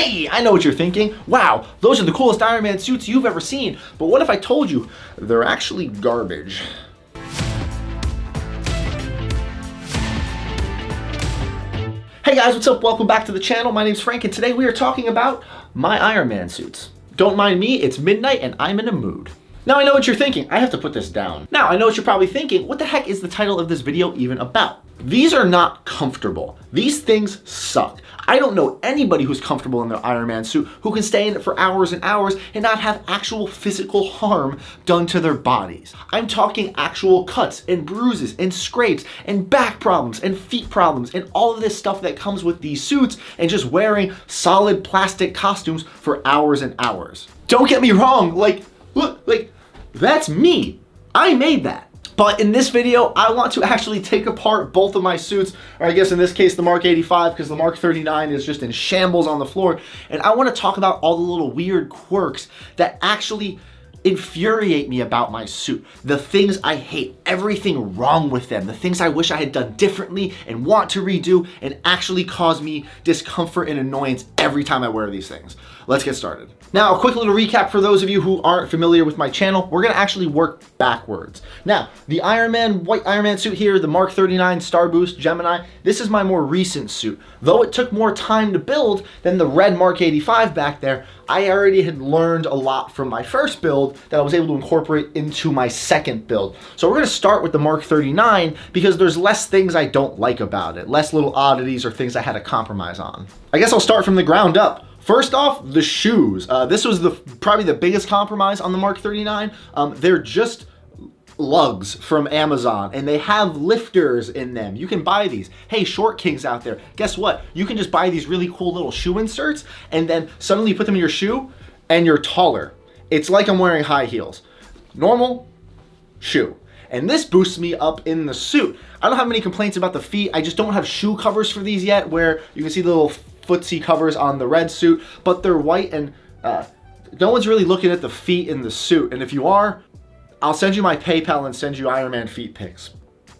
Hey, I know what you're thinking. Wow, those are the coolest Iron Man suits you've ever seen. But what if I told you they're actually garbage? Hey guys, what's up? Welcome back to the channel. My name's Frank, and today we are talking about my Iron Man suits. Don't mind me, it's midnight and I'm in a mood. Now I know what you're thinking. I have to put this down. Now I know what you're probably thinking. What the heck is the title of this video even about? These are not comfortable. These things suck. I don't know anybody who's comfortable in their Iron Man suit who can stay in it for hours and hours and not have actual physical harm done to their bodies. I'm talking actual cuts and bruises and scrapes and back problems and feet problems and all of this stuff that comes with these suits and just wearing solid plastic costumes for hours and hours. Don't get me wrong, look, that's me. I made that. But in this video, I want to actually take apart both of my suits, or I guess in this case, the Mark 85, because the Mark 39 is just in shambles on the floor. And I want to talk about all the little weird quirks that actually infuriate me about my suit. The things I hate, everything wrong with them, the things I wish I had done differently and want to redo and actually cause me discomfort and annoyance every time I wear these things. Let's get started. Now, a quick little recap for those of you who aren't familiar with my channel. We're gonna actually work backwards. Now, the white Iron Man suit here, the Mark 39 Star Boost Gemini, this is my more recent suit. Though it took more time to build than the red Mark 85 back there, I already had learned a lot from my first build that I was able to incorporate into my second build. So we're gonna start with the Mark 39 because there's less things I don't like about it, less little oddities or things I had to compromise on. I guess I'll start from the ground up. First off, the shoes. This was probably the biggest compromise on the Mark 39. They're just lugs from Amazon and they have lifters in them. You can buy these. Hey, short kings out there, guess what? You can just buy these really cool little shoe inserts and then suddenly you put them in your shoe and you're taller. It's like I'm wearing high heels. Normal shoe. And this boosts me up in the suit. I don't have many complaints about the feet. I just don't have shoe covers for these yet, where you can see the little footsie covers on the red suit, but they're white and no one's really looking at the feet in the suit. And if you are, I'll send you my PayPal and send you Iron Man feet pics.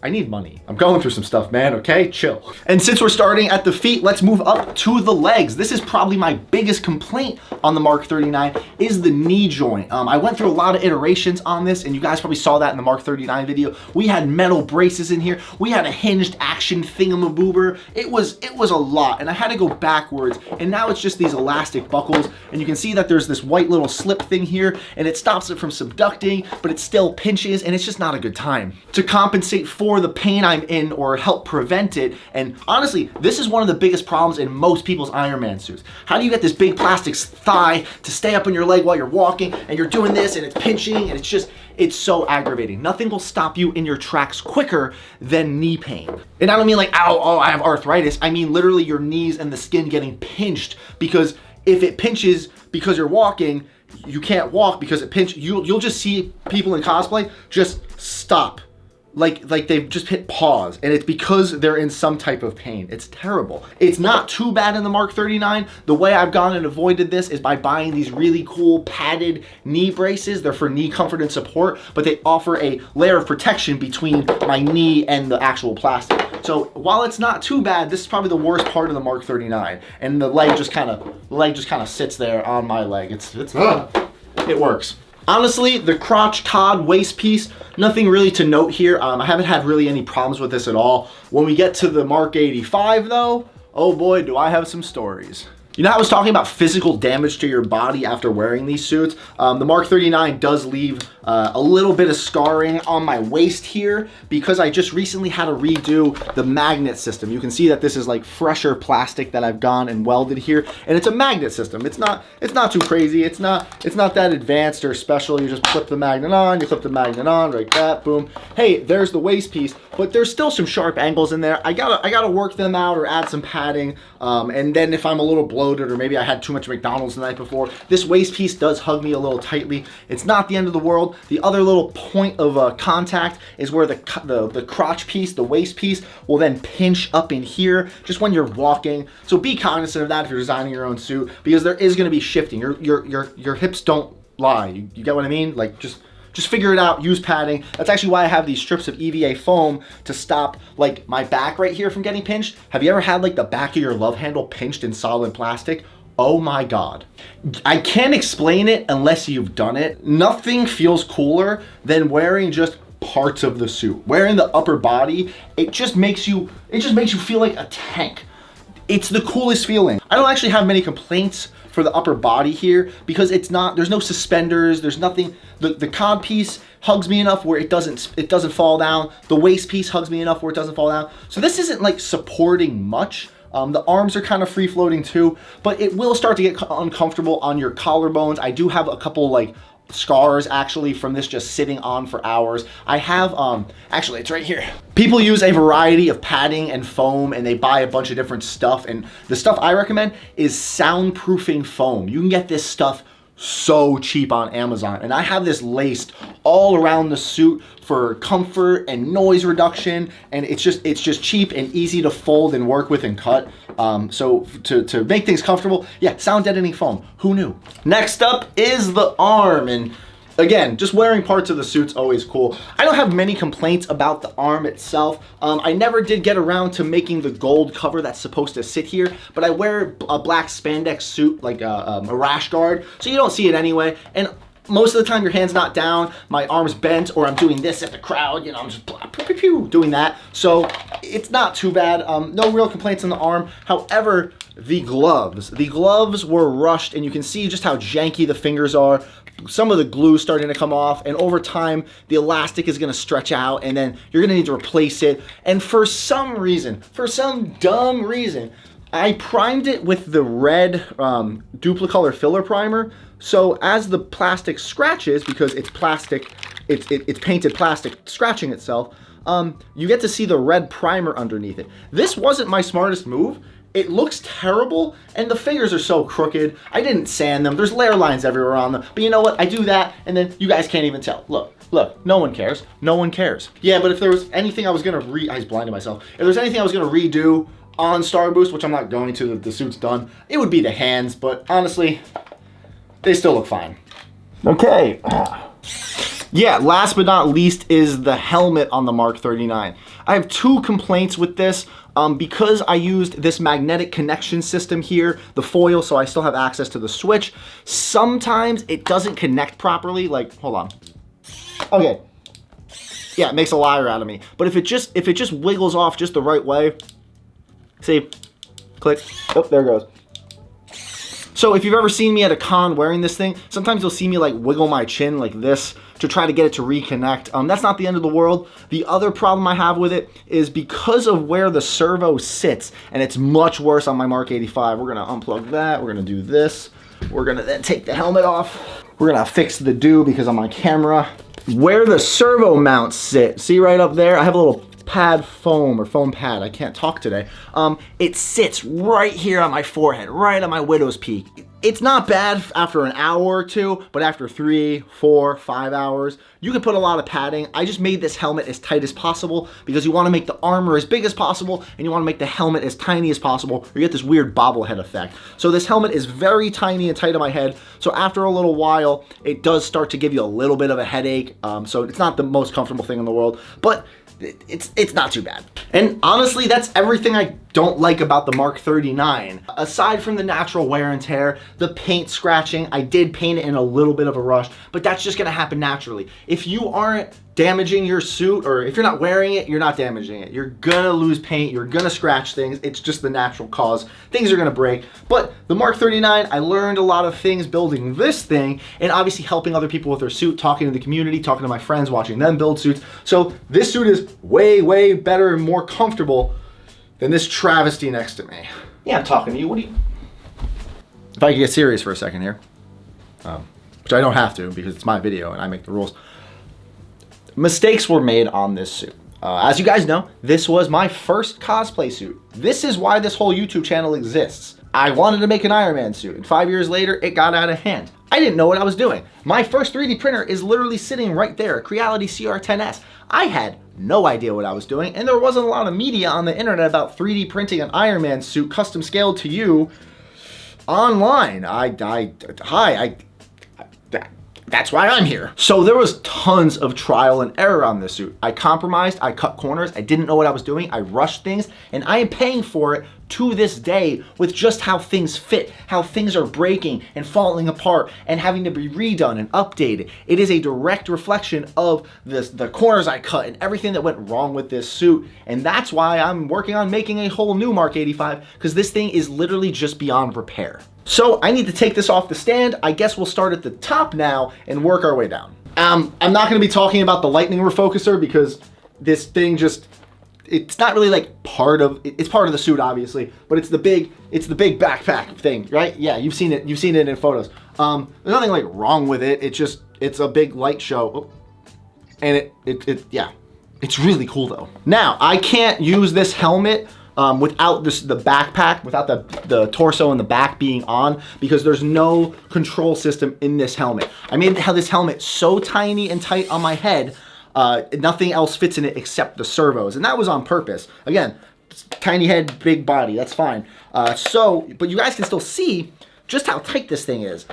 I need money. I'm going through some stuff, man, okay? Chill. And since we're starting at the feet, let's move up to the legs. This is probably my biggest complaint on the Mark 39 is the knee joint. I went through a lot of iterations on this and you guys probably saw that in the Mark 39 video. We had metal braces in here. We had a hinged action thingamaboober. It was a lot and I had to go backwards and now it's just these elastic buckles and you can see that there's this white little slip thing here and it stops it from subducting, but it still pinches and it's just not a good time. To compensate for the pain I'm in or help prevent it, and honestly, this is one of the biggest problems in most people's Iron Man suits. How do you get this big plastic thigh to stay up on your leg while you're walking and you're doing this and it's pinching and it's so aggravating. Nothing will stop you in your tracks quicker than knee pain. And I don't mean like, ow, oh, I have arthritis. I mean literally your knees and the skin getting pinched, because if it pinches because you're walking, you can't walk because it pinched. You'll just see people in cosplay just stop. Like they've just hit pause and it's because they're in some type of pain. It's terrible. It's not too bad in the Mark 39. The way I've gone and avoided this is by buying these really cool padded knee braces. They're for knee comfort and support, but they offer a layer of protection between my knee and the actual plastic. So while it's not too bad, this is probably the worst part of the Mark 39. And the leg just kind of sits there on my leg. It works. Honestly, the crotch cod waist piece, nothing really to note here. I haven't had really any problems with this at all. When we get to the Mark 85 though, oh boy, do I have some stories. You know how I was talking about physical damage to your body after wearing these suits? The Mark 39 does leave a little bit of scarring on my waist here because I just recently had to redo the magnet system. You can see that this is like fresher plastic that I've gone and welded here, and it's a magnet system. It's not too crazy. It's not that advanced or special. You just flip the magnet on, you flip the magnet on, like that, boom. Hey, there's the waist piece, but there's still some sharp angles in there. I gotta work them out or add some padding. And then if I'm a little bloated or maybe I had too much McDonald's the night before, this waist piece does hug me a little tightly. It's not the end of the world. The other little point of contact is where the crotch piece, the waist piece, will then pinch up in here just when you're walking. So be cognizant of that if you're designing your own suit, because there is going to be shifting. Your hips don't lie. You get what I mean? Like just figure it out, use padding. That's actually why I have these strips of EVA foam to stop like my back right here from getting pinched. Have you ever had like the back of your love handle pinched in solid plastic? Oh my God. I can't explain it unless you've done it. Nothing feels cooler than wearing just parts of the suit. Wearing the upper body, it just makes you feel like a tank. It's the coolest feeling. I don't actually have many complaints for the upper body here because there's no suspenders, there's nothing. The cod piece hugs me enough where it doesn't fall down. The waist piece hugs me enough where it doesn't fall down. So this isn't like supporting much. The arms are kind of free floating too, but it will start to get uncomfortable on your collarbones. I do have a couple like scars actually from this just sitting on for hours. I have, actually it's right here. People use a variety of padding and foam and they buy a bunch of different stuff, and the stuff I recommend is soundproofing foam. You can get this stuff so cheap on Amazon, and I have this laced all around the suit for comfort and noise reduction, and it's just cheap and easy to fold and work with and cut. So to make things comfortable, yeah, sound deadening foam. Who knew? Next up is the arm, and again, just wearing parts of the suit's always cool. I don't have many complaints about the arm itself. I never did get around to making the gold cover that's supposed to sit here, but I wear a black spandex suit, like a rash guard, so you don't see it anyway. And most of the time your hand's not down, my arm's bent, or I'm doing this at the crowd, you know, I'm just doing that. So it's not too bad. No real complaints on the arm. However, the gloves were rushed, and you can see just how janky the fingers are. Some of the glue starting to come off, and over time the elastic is going to stretch out, and then you're going to need to replace it. And for some reason, for some dumb reason, I primed it with the red duplicolor filler primer. So as the plastic scratches, because it's plastic, it's painted plastic scratching itself, you get to see the red primer underneath it. This wasn't my smartest move. It looks terrible, and the fingers are so crooked. I didn't sand them. There's layer lines everywhere on them. But you know what? I do that, and then you guys can't even tell. Look, no one cares. No one cares. Yeah, but if there was anything I was gonna I was blinding myself. If there's anything I was gonna redo on Star Boost, which I'm not going to, the suit's done, it would be the hands, but honestly, they still look fine. Okay. Yeah, last but not least is the helmet on the Mark 39. I have two complaints with this. Because I used this magnetic connection system here, the foil, so I still have access to the switch, sometimes it doesn't connect properly. Like, hold on. Okay. Yeah, it makes a liar out of me. But if it just wiggles off just the right way, see, click, oh, there it goes. So if you've ever seen me at a con wearing this thing, sometimes you'll see me like wiggle my chin like this to try to get it to reconnect. That's not the end of the world. The other problem I have with it is because of where the servo sits, and it's much worse on my Mark 85. We're gonna unplug that, we're gonna do this. We're gonna then take the helmet off. We're gonna fix the do because I'm on camera. Where the servo mounts sit, see right up there? I have a little pad foam, or foam pad, I can't talk today. It sits right here on my forehead, right on my widow's peak. It's not bad after an hour or two, but after 3, 4, 5 hours, you can put a lot of padding. I just made this helmet as tight as possible because you want to make the armor as big as possible and you want to make the helmet as tiny as possible, or you get this weird bobblehead effect. So this helmet is very tiny and tight on my head. So after a little while, it does start to give you a little bit of a headache. So it's not the most comfortable thing in the world, but it's not too bad. And honestly, that's everything I don't like about the Mark 39. Aside from the natural wear and tear, the paint scratching, I did paint it in a little bit of a rush, but that's just gonna happen naturally. If you aren't damaging your suit, or if you're not wearing it, you're not damaging it. You're gonna lose paint, you're gonna scratch things. It's just the natural cause. Things are gonna break. But the Mark 39, I learned a lot of things building this thing, and obviously helping other people with their suit, talking to the community, talking to my friends, watching them build suits. So this suit is way, way better and more comfortable than this travesty next to me. Yeah, I'm talking to you. What do you... If I could get serious for a second here, which I don't have to because it's my video and I make the rules. Mistakes were made on this suit. As you guys know, this was my first cosplay suit. This is why this whole YouTube channel exists. I wanted to make an Ironman suit, and 5 years later, it got out of hand. I didn't know what I was doing. My first 3D printer is literally sitting right there, a Creality CR10S. I had no idea what I was doing, and there wasn't a lot of media on the internet about 3D printing an Ironman suit custom scaled to you online. That's why I'm here. So there was tons of trial and error on this suit. I compromised, I cut corners, I didn't know what I was doing, I rushed things, and I am paying for it to this day with just how things fit, how things are breaking and falling apart and having to be redone and updated. It is a direct reflection of the corners I cut and everything that went wrong with this suit. And that's why I'm working on making a whole new Mark 85, because this thing is literally just beyond repair. So I need to take this off the stand. I guess we'll start at the top now and work our way down. I'm not gonna be talking about the lightning refocuser because this thing just, it's not really like it's part of the suit obviously, but it's the big backpack thing, right? Yeah, you've seen it in photos. There's nothing like wrong with it. It's a big light show. Oh. And yeah, it's really cool though. Now, I can't use this helmet without the backpack, without the torso and the back being on, because there's no control system in this helmet. I made this helmet so tiny and tight on my head, nothing else fits in it except the servos, and that was on purpose. Again, tiny head, big body, that's fine. But you guys can still see just how tight this thing is.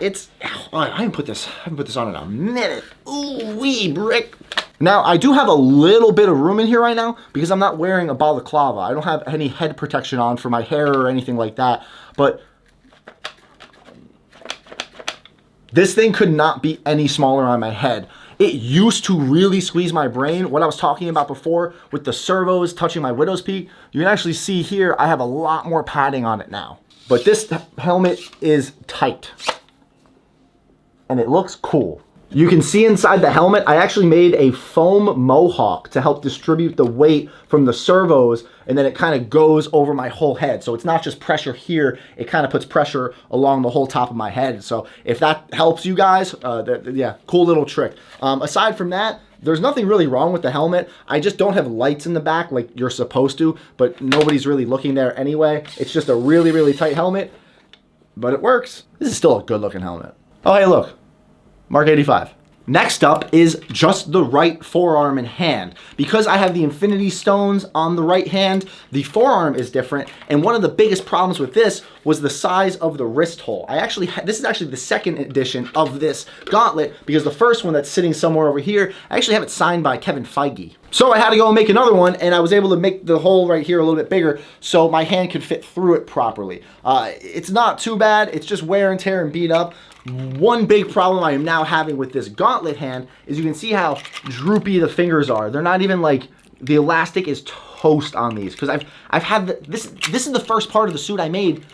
I haven't put this on in a minute. Ooh wee brick. Now, I do have a little bit of room in here right now because I'm not wearing a balaclava. I don't have any head protection on for my hair or anything like that, but this thing could not be any smaller on my head. It used to really squeeze my brain. What I was talking about before with the servos touching my widow's peak, you can actually see here I have a lot more padding on it now. But this helmet is tight and it looks cool. You can see inside the helmet, I actually made a foam mohawk to help distribute the weight from the servos, and then it kind of goes over my whole head. So it's not just pressure here, it kind of puts pressure along the whole top of my head. So if that helps you guys, yeah, cool little trick. Aside from that, there's nothing really wrong with the helmet. I just don't have lights in the back like you're supposed to, but nobody's really looking there anyway. It's just a really, really tight helmet, but it works. This is still a good looking helmet. Oh, hey, look. Mark 85. Next up is just the right forearm and hand. Because I have the infinity stones on the right hand, the forearm is different, and one of the biggest problems with this was the size of the wrist hole. This is actually the second edition of this gauntlet, because the first one that's sitting somewhere over here, I actually have it signed by Kevin Feige. So I had to go and make another one, and I was able to make the hole right here a little bit bigger so my hand could fit through it properly. It's not too bad, it's just wear and tear and beat up. One big problem I am now having with this gauntlet hand is you can see how droopy the fingers are. They're not even like, the elastic is toast on these, because I've had this is the first part of the suit I made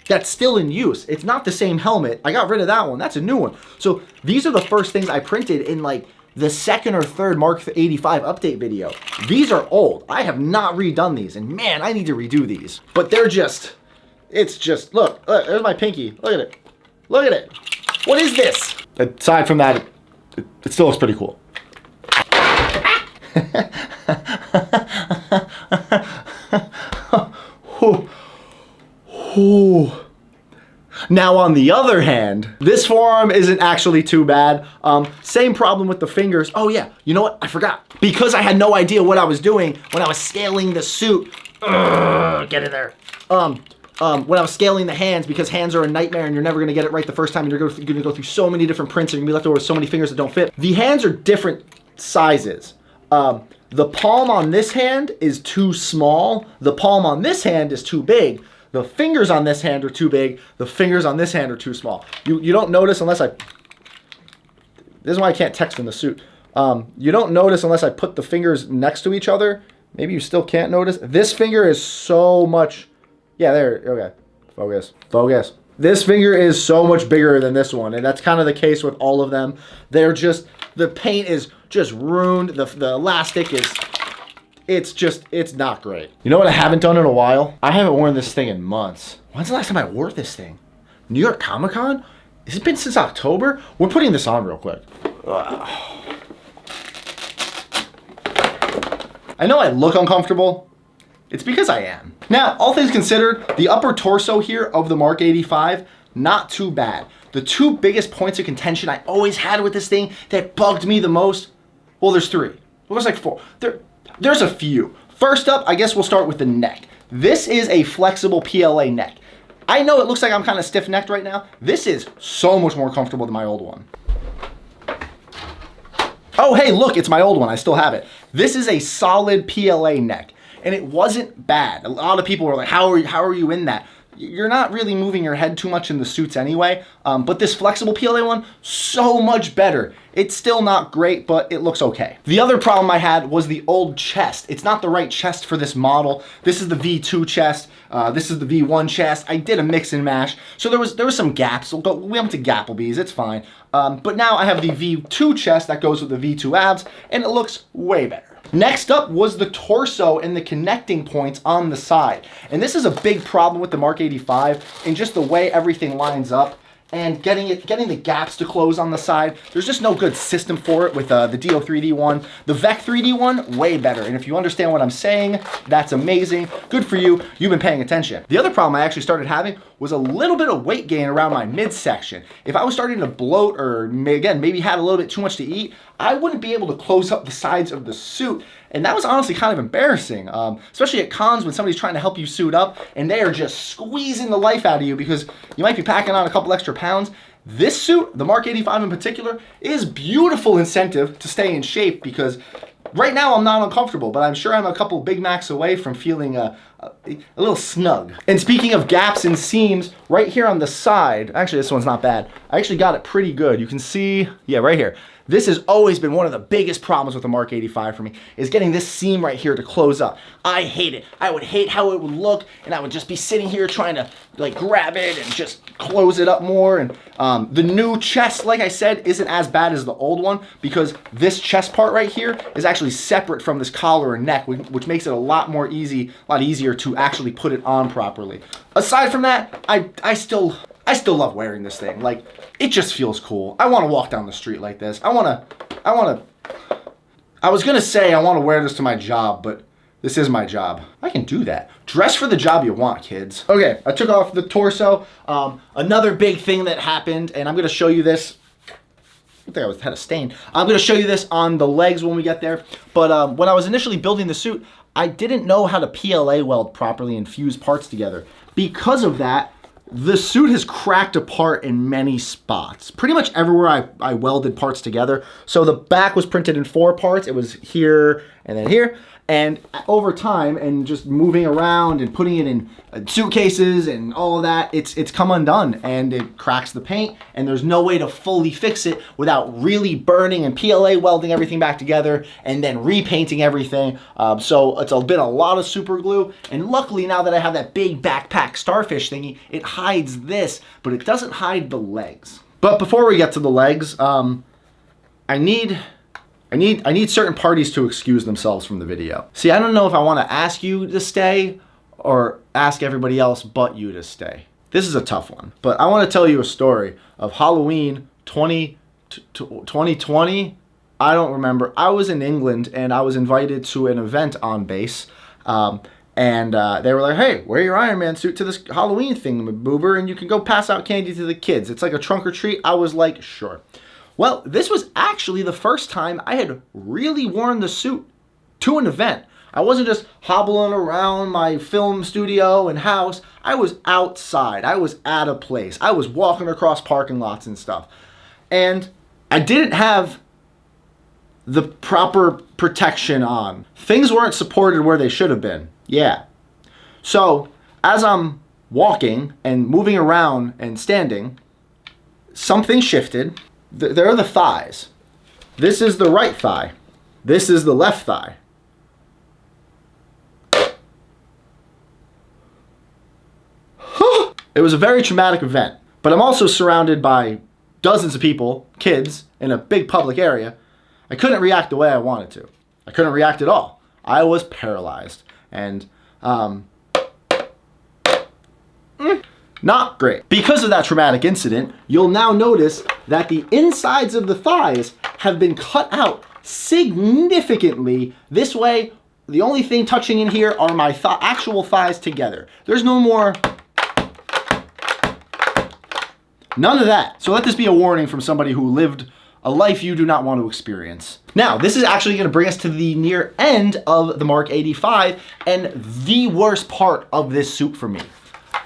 that's still in use. It's not the same helmet. I got rid of that one. That's a new one. So these are the first things I printed in like the second or third Mark 85 update video. These are old. I have not redone these, and man, I need to redo these. But they're just, it's just, look, there's my pinky. Look at it. Look at it. What is this? Aside from that, it still looks pretty cool. Now on the other hand, this forearm isn't actually too bad. Same problem with the fingers. Oh yeah, you know what? I forgot. Because I had no idea what I was doing when I was scaling the suit. Get in there. When I was scaling the hands, because hands are a nightmare and you're never gonna get it right the first time, and you're gonna go through so many different prints and you're gonna be left over with so many fingers that don't fit. The hands are different sizes. The palm on this hand is too small. The palm on this hand is too big. The fingers on this hand are too big. The fingers on this hand are too small. You don't notice unless this is why I can't text in the suit. You don't notice unless I put the fingers next to each other. Maybe you still can't notice. This finger is so much, yeah, there, okay. Focus. This finger is so much bigger than this one, and that's kind of the case with all of them. They're just, the paint is just ruined. The elastic is, it's not great. You know what I haven't done in a while? I haven't worn this thing in months. When's the last time I wore this thing? New York Comic Con? Has it been since October? We're putting this on real quick. I know I look uncomfortable. It's because I am. Now, all things considered, the upper torso here of the Mark 85, not too bad. The two biggest points of contention I always had with this thing that bugged me the most, well, there's three. Well, there's like four. There's a few. First up, I guess we'll start with the neck. This is a flexible PLA neck. I know it looks like I'm kind of stiff-necked right now. This is so much more comfortable than my old one. Oh, hey, look, it's my old one. I still have it. This is a solid PLA neck. and it wasn't bad. A lot of people were like, how are you in that? You're not really moving your head too much in the suits anyway, but this flexible PLA one, so much better. It's still not great, but it looks okay. The other problem I had was the old chest. It's not the right chest for this model. This is the V2 chest. This is the V1 chest. I did a mix and mash, so there was some gaps. We went to Gapplebee's, it's fine. But now I have the V2 chest that goes with the V2 abs, and it looks way better. Next up was the torso and the connecting points on the side. And this is a big problem with the Mark 85 and just the way everything lines up and getting the gaps to close on the side. There's just no good system for it with the DO 3D one. The VEC 3D one, way better. And if you understand what I'm saying, that's amazing. Good for you. You've been paying attention. The other problem I actually started having was a little bit of weight gain around my midsection. If I was starting to bloat or, again, maybe had a little bit too much to eat, I wouldn't be able to close up the sides of the suit. And that was honestly kind of embarrassing, especially at cons when somebody's trying to help you suit up and they are just squeezing the life out of you because you might be packing on a couple extra pounds. This suit, the Mark 85 in particular, is beautiful incentive to stay in shape because right now I'm not uncomfortable, but I'm sure I'm a couple Big Macs away from feeling a little snug. And speaking of gaps and seams, right here on the side, actually this one's not bad. I actually got it pretty good. You can see, yeah, right here. This has always been one of the biggest problems with the Mark 85 for me, is getting this seam right here to close up. I hate it. I would hate how it would look, and I would just be sitting here trying to like grab it and just close it up more. And the new chest, like I said, isn't as bad as the old one because this chest part right here is actually separate from this collar and neck, which makes it a lot easier to actually put it on properly. Aside from that, I still love wearing this thing. Like, it just feels cool. I want to walk down the street like this. I was gonna say I want to wear this to my job, but this is my job. I can do that. Dress for the job you want, kids. Okay, I took off the torso. Another big thing that happened, and I'm gonna show you this. I think I had a stain. I'm gonna show you this on the legs when we get there. But when I was initially building the suit, I didn't know how to PLA weld properly and fuse parts together. Because of that, the suit has cracked apart in many spots. Pretty much everywhere I welded parts together. So the back was printed in 4 parts. It was here and then here. And over time and just moving around and putting it in suitcases and all of that, it's come undone and it cracks the paint and there's no way to fully fix it without really burning and PLA welding everything back together and then repainting everything. So it's been a lot of super glue, and luckily now that I have that big backpack starfish thingy, it hides this, but it doesn't hide the legs. But before we get to the legs, I need certain parties to excuse themselves from the video. See, I don't know if I want to ask you to stay or ask everybody else but you to stay. This is a tough one, but I want to tell you a story of Halloween 2020. I don't remember. I was in England and I was invited to an event on base. And they were like, hey, wear your Iron Man suit to this Halloween thing, boober, and you can go pass out candy to the kids. It's like a trunk or treat. I was like, sure. Well, this was actually the first time I had really worn the suit to an event. I wasn't just hobbling around my film studio and house. I was outside. I was at a place. I was walking across parking lots and stuff. And I didn't have the proper protection on. Things weren't supported where they should have been. Yeah. So as I'm walking and moving around and standing, something shifted. There are the thighs. This is the right thigh. This is the left thigh. It was a very traumatic event, but I'm also surrounded by dozens of people, kids, in a big public area. I couldn't react the way I wanted to. I couldn't react at all. I was paralyzed and not great. Because of that traumatic incident, you'll now notice that the insides of the thighs have been cut out significantly. This way, the only thing touching in here are my actual thighs together. There's no more, none of that. So let this be a warning from somebody who lived a life you do not want to experience. Now, this is actually going to bring us to the near end of the Mark 85 and the worst part of this suit for me.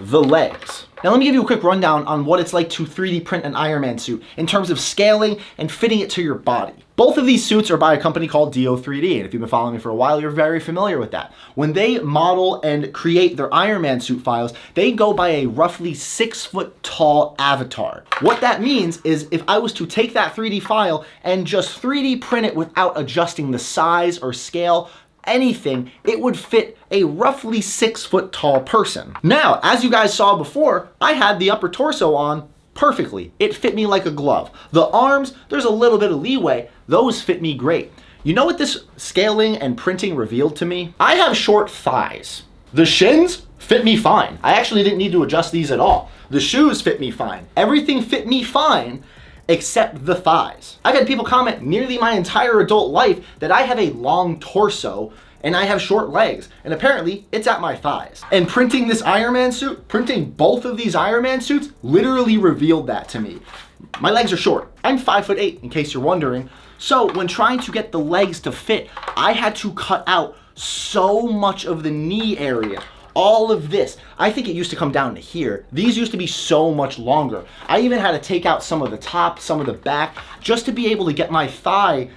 The legs. Now let me give you a quick rundown on what it's like to 3D print an Ironman suit in terms of scaling and fitting it to your body. Both of these suits are by a company called DO3D, and if you've been following me for a while, you're very familiar with that. When they model and create their Ironman suit files, they go by a roughly 6 foot tall avatar. What that means is if I was to take that 3D file and just 3D print it without adjusting the size or scale, anything, it would fit a roughly 6 foot tall person. Now, as you guys saw before, I had the upper torso on perfectly. It fit me like a glove. The arms, there's a little bit of leeway. Those fit me great. You know what this scaling and printing revealed to me? I have short thighs. The shins fit me fine. I actually didn't need to adjust these at all. The shoes fit me fine. Everything fit me fine except the thighs. I've had people comment nearly my entire adult life that I have a long torso and I have short legs, and apparently it's at my thighs. And printing this Ironman suit, printing both of these Ironman suits, literally revealed that to me. My legs are short. I'm 5'8", in case you're wondering. So when trying to get the legs to fit, I had to cut out so much of the knee area. All of this, I think it used to come down to here. These used to be so much longer. I even had to take out some of the top, some of the back, just to be able to get my thigh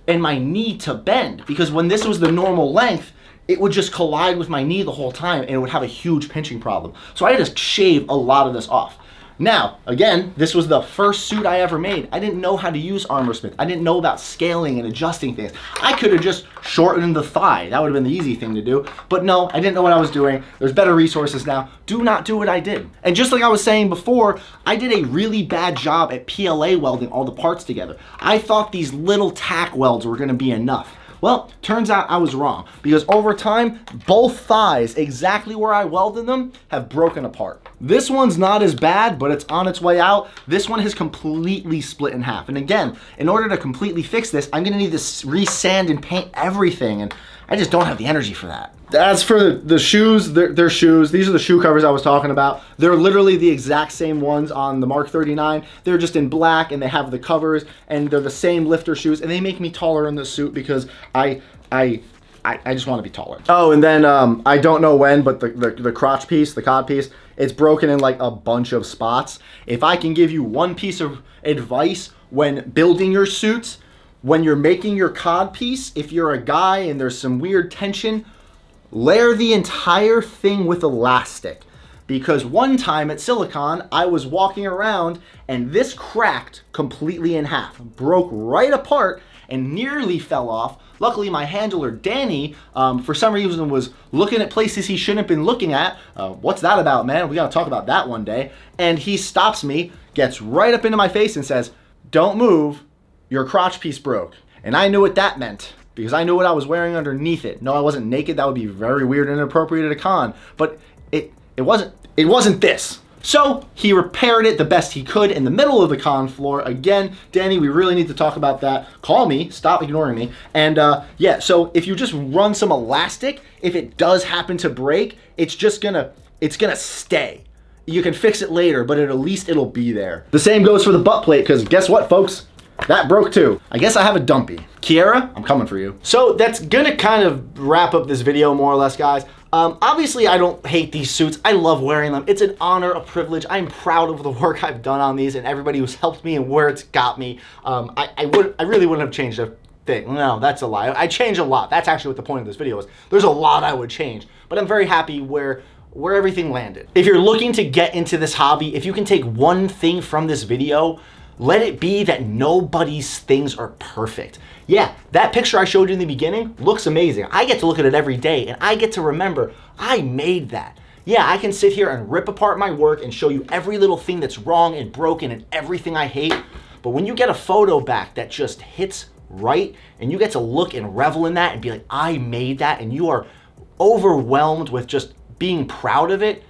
and my knee to bend, because when this was the normal length, it would just collide with my knee the whole time and it would have a huge pinching problem. So I had to shave a lot of this off. Now, again, this was the first suit I ever made. I didn't know how to use ArmorSmith. I didn't know about scaling and adjusting things. I could have just shortened the thigh. That would have been the easy thing to do. But no, I didn't know what I was doing. There's better resources now. Do not do what I did. And just like I was saying before, I did a really bad job at PLA welding all the parts together. I thought these little tack welds were gonna be enough. Well, turns out I was wrong, because over time, both thighs, exactly where I welded them, have broken apart. This one's not as bad, but it's on its way out. This one has completely split in half. And again, in order to completely fix this, I'm gonna need to re-sand and paint everything, and I just don't have the energy for that. As for the shoes, they're shoes. These are the shoe covers I was talking about. They're literally the exact same ones on the Mark 39. They're just in black and they have the covers and they're the same lifter shoes, and they make me taller in this suit because I just want to be taller. Oh, and then I don't know when, but the crotch piece, the cod piece, it's broken in like a bunch of spots. If I can give you one piece of advice when building your suits, when you're making your cod piece, if you're a guy and there's some weird tension, layer the entire thing with elastic. Because one time at Silicon, I was walking around and this cracked completely in half, broke right apart and nearly fell off. Luckily, my handler, Danny, for some reason was looking at places he shouldn't have been looking at. What's that about, man? We gotta talk about that one day. And he stops me, gets right up into my face and says, "Don't move, your crotch piece broke." And I knew what that meant, because I knew what I was wearing underneath it. No, I wasn't naked. That would be very weird and inappropriate at a con, but it wasn't this. So he repaired it the best he could in the middle of the con floor. Again, Danny, we really need to talk about that. Call me, stop ignoring me. And yeah, so if you just run some elastic, if it does happen to break, it's gonna stay. You can fix it later, but at least it'll be there. The same goes for the butt plate, because guess what, folks? That broke too. I guess I have a dumpy. Kiera, I'm coming for you. So that's gonna kind of wrap up this video more or less, guys. Obviously I don't hate these suits. I love wearing them. It's an honor, a privilege. I'm proud of the work I've done on these and everybody who's helped me and where it's got me. I really wouldn't have changed a thing. No, that's a lie. I changed a lot. That's actually what the point of this video is. There's a lot I would change, but I'm very happy where everything landed. If you're looking to get into this hobby, if you can take one thing from this video, let it be that nobody's things are perfect. Yeah, that picture I showed you in the beginning looks amazing. I get to look at it every day and I get to remember I made that. Yeah, I can sit here and rip apart my work and show you every little thing that's wrong and broken and everything I hate. But when you get a photo back that just hits right and you get to look and revel in that and be like, I made that, and you are overwhelmed with just being proud of it,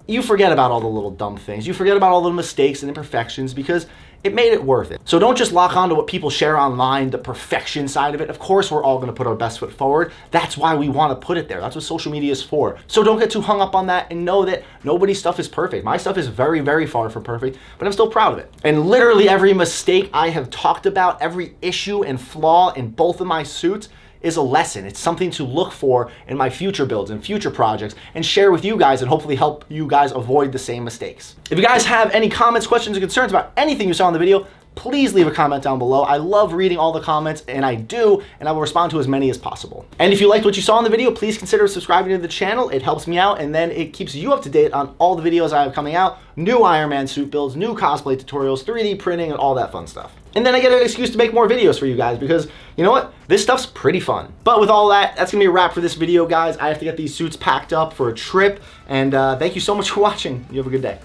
you forget about all the little dumb things. You forget about all the mistakes and imperfections because it made it worth it. So don't just lock on to what people share online, the perfection side of it. Of course, we're all gonna put our best foot forward. That's why we wanna put it there. That's what social media is for. So don't get too hung up on that and know that nobody's stuff is perfect. My stuff is very, very far from perfect, but I'm still proud of it. And literally every mistake I have talked about, every issue and flaw in both of my suits is a lesson. It's something to look for in my future builds and future projects and share with you guys and hopefully help you guys avoid the same mistakes. If you guys have any comments, questions, or concerns about anything you saw in the video, please leave a comment down below. I love reading all the comments, and I do, and I will respond to as many as possible. And if you liked what you saw in the video, please consider subscribing to the channel. It helps me out, and then it keeps you up to date on all the videos I have coming out, new Ironman suit builds, new cosplay tutorials, 3D printing, and all that fun stuff. And then I get an excuse to make more videos for you guys because, you know what? This stuff's pretty fun. But with all that, that's gonna be a wrap for this video, guys. I have to get these suits packed up for a trip, and thank you so much for watching. You have a good day.